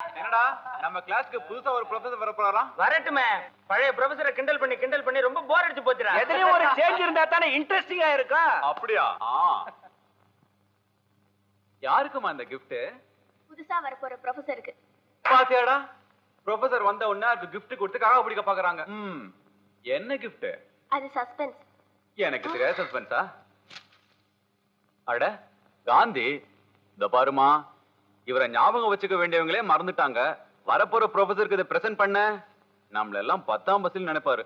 என்னடா நம்ம கிளாஸ்க்கு புதுசா ஒரு ப்ரொஃபசர் வர போறாராம். வரட்டுமே. பழைய ப்ரொஃபசரை கிண்டல் பண்ணி ரொம்ப போர் அடிச்சு போச்சுடா. எதுலயும் ஒரு சேஞ்ச் இருந்தா தானே இன்ட்ரெஸ்டிங்கா இருக்கும். அப்படியா? யாருக்குமா இந்த gift? புதுசா வர போற ப்ரொஃபசருக்கு. பாத்தியாடா, ப்ரொஃபசர் வந்த உடனே அதுக்கு gift கொடுத்து காக பிடிக்க பாக்குறாங்க. என்ன gift? அது சஸ்பென்ஸ். எனக்கு தெரியாத சஸ்பென்ஸா? அட காந்தி, இந்த பாருமா, இவரை ஞாபகம் வச்சுக்க வேண்டியவங்களே மறந்துட்டாங்க. வரப்போற ப்ரொஃபசருக்கு இதை பிரசன்ட் பண்ண நம்மள எல்லாம் 10ஆம் பஸ்ஸில் நினைப்பாரு.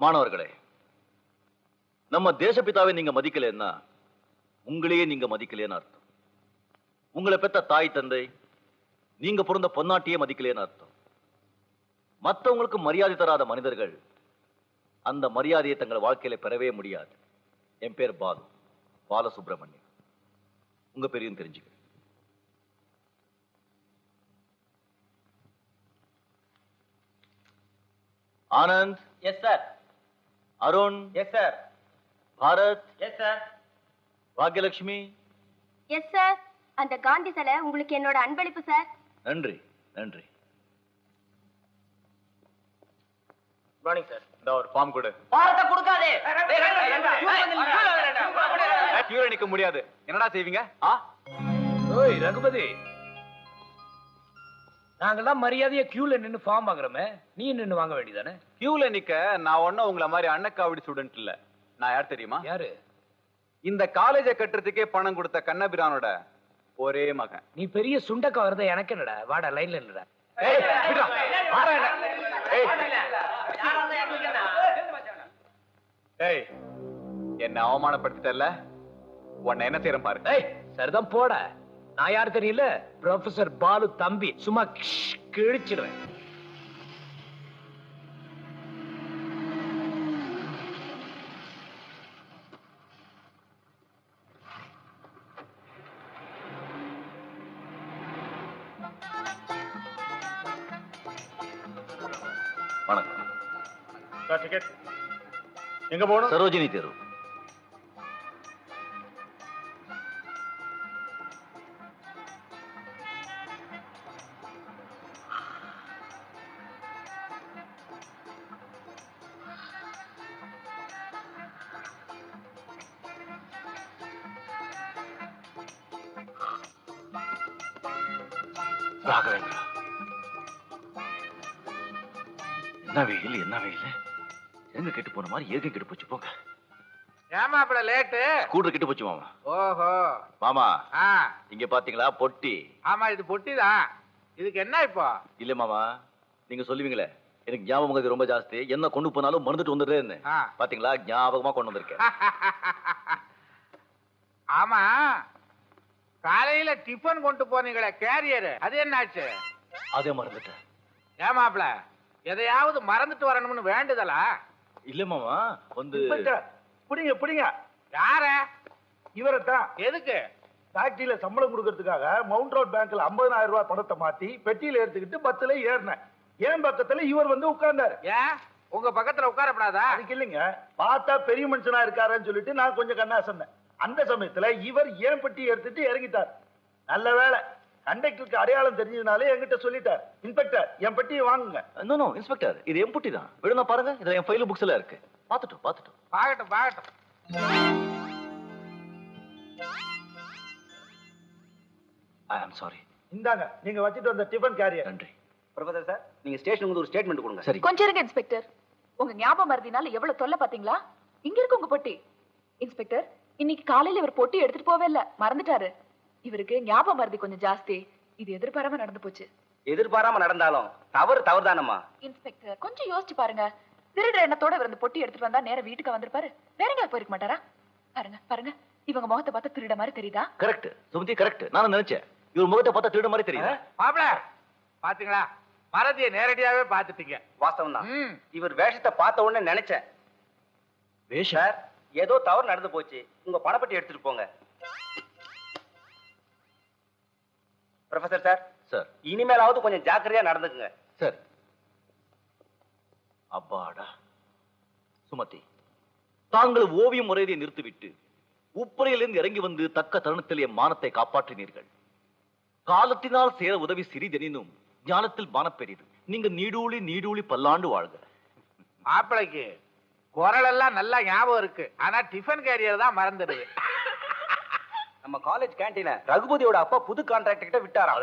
மாணவர்களே, நம்ம தேசப்பிதாவை நீங்க மதிக்கலன்னா உங்களையே நீங்க மதிக்கலைன்னு அர்த்தம். உங்களை பெத்த தாய் தந்தை, நீங்க பிறந்த பொன்னாட்டியே மதிக்கலைன்னு அர்த்தம். மற்றவங்களுக்கு மரியாதை தராத மனிதர்கள் அந்த மரியாதையை தங்கள் வாழ்க்கையில பெறவே முடியாது. என் பேர் பாலசுப்ரமணியம். உங்க பேரையும் தெரிஞ்சுக்க. Anand. Yes sir. Arun. Yes sir. Bharat. Yes sir. Bhagyalakshmi. Yes sir. அந்த காந்தி சிலை உங்களுக்கு என்னோட அன்பளிப்பு சார். நன்றி நன்றி. Morning sir. இந்த ஒரு ஃபார்ம் கொடு. பாரத்தை கொடுக்காதே. கியூல நிக்க முடியாது. என்னடா செய்வீங்க? ஓய் ரகுபதி, நாங்கெல்லாம் மரியாதையா கியூல நின்னு ஃபார்ம் வாங்குறோமே, நீ நின்னு வாங்க வேண்டியதானே? கியூல நிக்க நான் ஒன்னும் உங்களை மாதிரி அன்னக்காவடி ஸ்டூடெண்ட் இல்ல. நான் யார் தெரியுமா? யாரு? இந்த காலேஜை கட்டுறதுக்கே பணம் கொடுத்த கண்ணபிரானோட ஒரே மகன். நீ பெரிய சுண்டக்கா வரத எனக்கு என்னடா? வாடா லைன்ல இல்லடா. என்ன அவமானப்படுத்திட்டல்ல, உன்னை என்ன செய்யறேன் பாரு. சரிதான் போட. நான் யாரு தெரியல? ப்ரொஃபசர் பாலு தம்பி. சும்மா கிழிச்சிடுவேன். வணக்கம். எங்க போகணும்? சரோஜினி தெரு. ராகவேந்திரா, என்ன வெயில் என்ன வெயில்! எங்க கெட்டு போன மாதிரி ஏக கெட்டு போச்சு. போங்க. ஏமா அப்பட லேட்டு? ஸ்கூட்டர் கெட்டு போச்சு மாமா. ஓஹோ மாமா, இங்க பாத்தீங்களா பொட்டி? ஆமா, இது பொட்டிதான். இதுக்கு என்ன இப்போ? இல்ல மாமா, நீங்க சொல்லுவீங்களே எனக்கு ஞாபகம் ரொம்ப ஜாஸ்தி, என்ன கொண்டு போனாலும் மறந்துட்டு வந்துடுறேன்னு. பாத்தீங்களா, ஞாபகமா கொண்டு வந்திருக்கேன். ஆமா, காலையில டிஃபன் கொண்டு போனீங்களே கேரியர், அது என்னாச்சு? அதே மறந்துட்டேன். ஏமாப்ல, எதையாவது மறந்துட்டு வரணும்னு வேண்டுதலா? இல்ல மாமா, வந்து புடிங்க புடிங்க. யார? இவரைத்தான். எதுக்கு? ஃபேக்டரியில சம்பளம் கொடுக்கறதுக்காக மவுண்ட் ரோட் பேங்க்ல 50,000 ரூபாய் பணத்தை மாத்தி பெட்டியில எடுத்துக்கிட்டு பஸ்ல ஏறினேன். ஏன் பக்கத்துல இவர் வந்து உட்கார்ந்தாரு. ஏன் உங்க பக்கத்துல உட்காரப்படாதா? அதுக்கு இல்லைங்க, பார்த்தா பெரிய மனுஷனா இருக்காருன்னு சொல்லிட்டு நான் கொஞ்சம் கண்ணா சொன்னேன். அந்த சமயத்துல இவர் ஏன் பெட்டி எடுத்துட்டு இறங்கிட்டார். நல்ல வேலை, கண்டக்டருக்கு அடையாளம் தெரிஞ்சதுனாலே என்கிட்ட சொல்லிட்டார். இன்ஸ்பெக்டர், என் பெட்டியை வாங்குங்க. நோ இன்ஸ்பெக்டர், இது என் பொட்டி தான். விடுங்க பாருங்க, இதுல என் ஃபைல் புக்ஸ்ல இருக்கு. பாத்துட்டோம். பாகட்டும். ஐ அம் சாரி. இந்தாங்க, நீங்க வச்சிட்டு வந்த டிஃபன் கேரியர். நன்றி. ப்ரொஃபசர் சார், நீங்க ஸ்டேஷனுக்கு ஒரு ஸ்டேட்மெண்ட் கொடுங்க. சரி. கொஞ்சம் இருங்க இன்ஸ்பெக்டர். உங்க ஞாபகம் மறதினால எவ்வளவு தொல்லை பாத்தீங்களா? இங்க இருக்கு உங்க பொட்டி. இன்ஸ்பெக்டர், இன்னைக்கு காலையில இவர் பொட்டி எடுத்துட்டு போவே இல்ல, மறந்துட்டாரு. இவருக்கு ஞாபகம் மறதி கொஞ்சம் ஜாஸ்தி. இது எதிர்பாராம நடந்து போச்சு. எதிர்பாராம நடந்தாலும் தவறு தானம்மா. இன்ஸ்பெக்டர், கொஞ்சம் யோசிச்சு பாருங்க. திருடுற எண்ணத்தோட இவர் இந்த பொட்டி எடுத்துட்டு வந்தா நேரா வீட்டுக்கு வந்திருப்பாரு. வேற எங்கேயாவது போயிருக்க மாட்டாரா? பாருங்க, இவங்க முகத்தை பார்த்தா திருட மாதிரி தெரியுதா? Correct Sumathi, correct. நானும் நினைச்சேன் இவர் முகத்தை பார்த்தா திருட மாதிரி தெரியுது. மாப்ள, பாத்தீங்களா, மறதியை நேரடியாவே பாத்துட்டீங்க. வாஸ்தவம் தான். இவர் வேஷத்தை பார்த்த உடனே நினைச்சேன். வேஷம்? ஏதோ தவறு நடந்து போச்சு, உங்க பணப்பட்டி எடுத்துட்டு போங்க. Professor sir, sir. இனிமேலாவது கொஞ்சம் ஜாக்கிரதையா நடந்துக்குங்க. சரி. அப்பாடா. சுமதி, தாங்கள் ஓவியம் முறையை நிறுத்திவிட்டு உப்பரையிலிருந்து இறங்கி வந்து தக்க தருணத்தில் என் மானத்தை காப்பாற்றினீர்கள். காலத்தினால் சேர உதவி சிறிதெனினும் ஞானத்தில் மானப் பெரிது. நீங்க நீடூழி நீடூழி பல்லாண்டு வாழ்க. மாப்பிளைக்கு குரல் எல்லாம் நல்லா ஞாபகம் இருக்கு, ஆனா டிஃபன் கேரியர் தான் மறந்துடுது. நம்ம காலேஜ் கேண்டீன ரகுபதியோட அப்பா புது கான்ட்ராக்ட் கிட்ட விட்டாரா?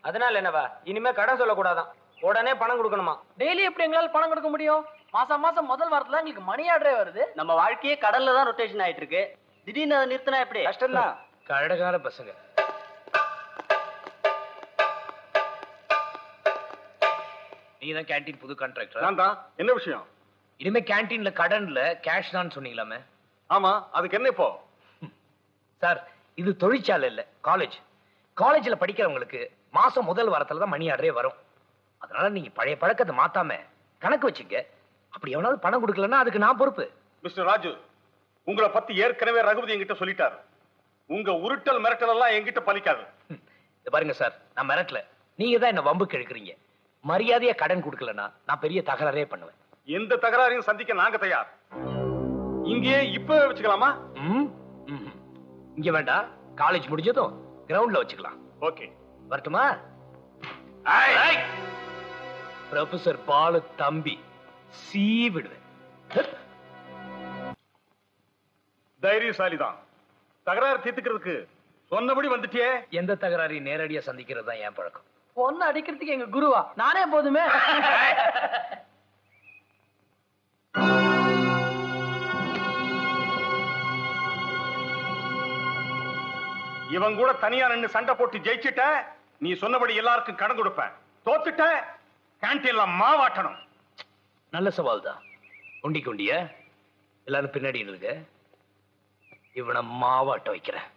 அதனால என்னவா? இனிமே கடன் சொல்லக்கூடாதான், உடனே பணம் கொடுக்கணுமா? டெய்லி எப்படி எங்களால பணம் கொடுக்க முடியும்? மாசம் மாசம் முதல் வாரத்துல எங்களுக்கு மணி ஆர்டரே வருது. நம்ம வாழ்க்கையே கடல்ல தான் ரொட்டேஷன் ஆயிட்டு இருக்கு. திடீர்னு அதை நிறுத்தினா எப்படி? கஷ்டம் தான். கழகார பசங்க. நீங்க தான் கேண்டீன் புது கான்ட்ராக்டர்? நான் தான். என்ன விஷயம்? இனிமே கேண்டீன்ல கடன்ல கேஷ் தான் சொன்னீங்களாமே. ஆமா, அதுக்கு என்ன இப்போ? சார், இது தொழிற்சாலை இல்ல, காலேஜ். காலேஜ்ல படிக்கிறவங்களுக்கு மாசம் முதல் வாரத்துல தான் மணி ஆர்டரே வரும். அதனால நீங்க பழைய பழக்கத்தை மாத்தாம கணக்கு வச்சுங்க. அப்படி எவனாவது பணம் கொடுக்கலன்னா அதுக்கு நான் பொறுப்பு. மிஸ்டர் ராஜு, உங்களை பத்தி ஏற்கனவே ரகுபதி என்கிட்ட சொல்லிட்டாரு. உங்க உருட்டல் மிரட்டல் எல்லாம் என்கிட்ட பலிக்காது. இத பாருங்க சார், நான் மிரட்டல, நீங்க தான் என்ன வம்புக்கு எடுக்கிறீங்க. மரியாதையா கடன் கொடுக்கலன்னா நான் பெரிய தகராறே பண்ணுவேன். எந்த தகராறையும் சந்திக்க நாங்க தயார். இங்கேயே இப்பவே வச்சுக்கலாமா? இங்க வேண்டாம், காலேஜ் முடிஞ்சதும் கிரவுண்ட்ல வச்சுக்கலாம். ஓகே, வரட்டுமா? ப்ரொஃபசர் பாலு தம்பி சீ விடுவேன். தைரியசாலிதான். தகராறு தீர்த்துக்கிறதுக்கு சொன்னபடி வந்துட்டியே. எந்த தகராறையும் நேரடியா சந்திக்கிறது தான் என் பழக்கம். பொண்ணு அடிக்கிறதுக்கு எங்க குருவா? நானே போதுமே. இவன் கூட தனியா நின்று சண்டை போட்டு ஜெயிச்சுட்ட, நீ சொன்னபடி எல்லாருக்கும் கடன் கொடுப்பேன். தோத்துட்ட, கேண்டீன்ல மாவாட்டணும். நல்ல சவால் தான். உண்டி குண்டிய எல்லாரும் பின்னாடி இருக்க, இவனை மாவாட்ட வைக்கிறேன்.